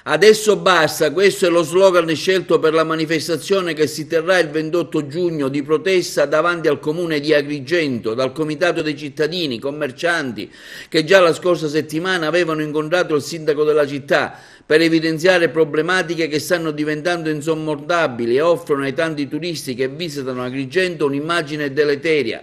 Adesso basta, questo è lo slogan scelto per la manifestazione che si terrà il 28 giugno di protesta davanti al comune di Agrigento, dal comitato dei cittadini, commercianti, che già la scorsa settimana avevano incontrato il sindaco della città per evidenziare problematiche che stanno diventando insormontabili e offrono ai tanti turisti che visitano Agrigento un'immagine deleteria.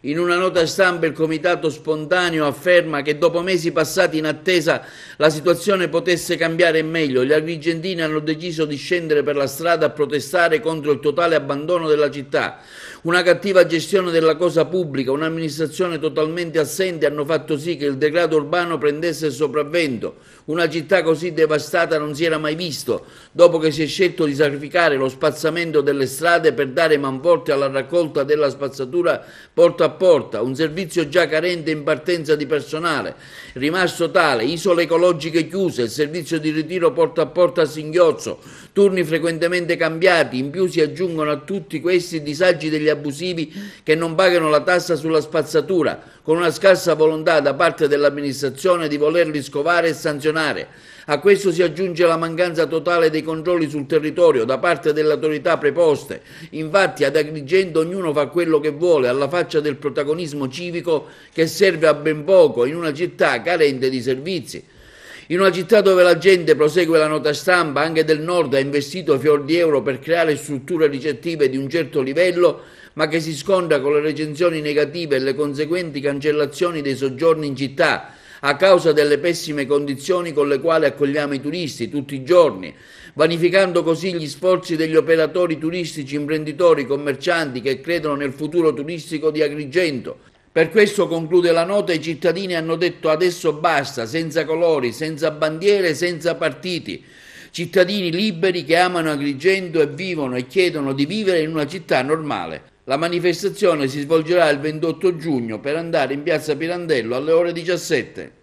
In una nota stampa il comitato spontaneo afferma che dopo mesi passati in attesa la situazione potesse cambiare in meglio. Gli agrigentini hanno deciso di scendere per la strada a protestare contro il totale abbandono della città. Una cattiva gestione della cosa pubblica, un'amministrazione totalmente assente hanno fatto sì che il degrado urbano prendesse il sopravvento. Una città così devastata non si era mai visto, dopo che si è scelto di sacrificare lo spazzamento delle strade per dare manforte alla raccolta della spazzatura porta a porta, un servizio già carente in partenza di personale, rimasto tale, isole ecologiche chiuse, il servizio di ritiro porta a porta a singhiozzo, turni frequentemente cambiati, in più si aggiungono a tutti questi disagi degli abusivi che non pagano la tassa sulla spazzatura, con una scarsa volontà da parte dell'amministrazione di volerli scovare e sanzionare. A questo si aggiunge la mancanza totale dei controlli sul territorio da parte delle autorità preposte. Infatti ad Agrigento ognuno fa quello che vuole, alla faccia del protagonismo civico che serve a ben poco in una città carente di servizi. In una città dove la gente, prosegue la nota stampa, anche del nord ha investito fior di euro per creare strutture ricettive di un certo livello, ma che si scontra con le recensioni negative e le conseguenti cancellazioni dei soggiorni in città, a causa delle pessime condizioni con le quali accogliamo i turisti tutti i giorni, vanificando così gli sforzi degli operatori turistici, imprenditori, commercianti che credono nel futuro turistico di Agrigento. Per questo, conclude la nota, i cittadini hanno detto adesso basta, senza colori, senza bandiere, senza partiti. Cittadini liberi che amano Agrigento e vivono e chiedono di vivere in una città normale. La manifestazione si svolgerà il 28 giugno per andare in piazza Pirandello alle ore 17.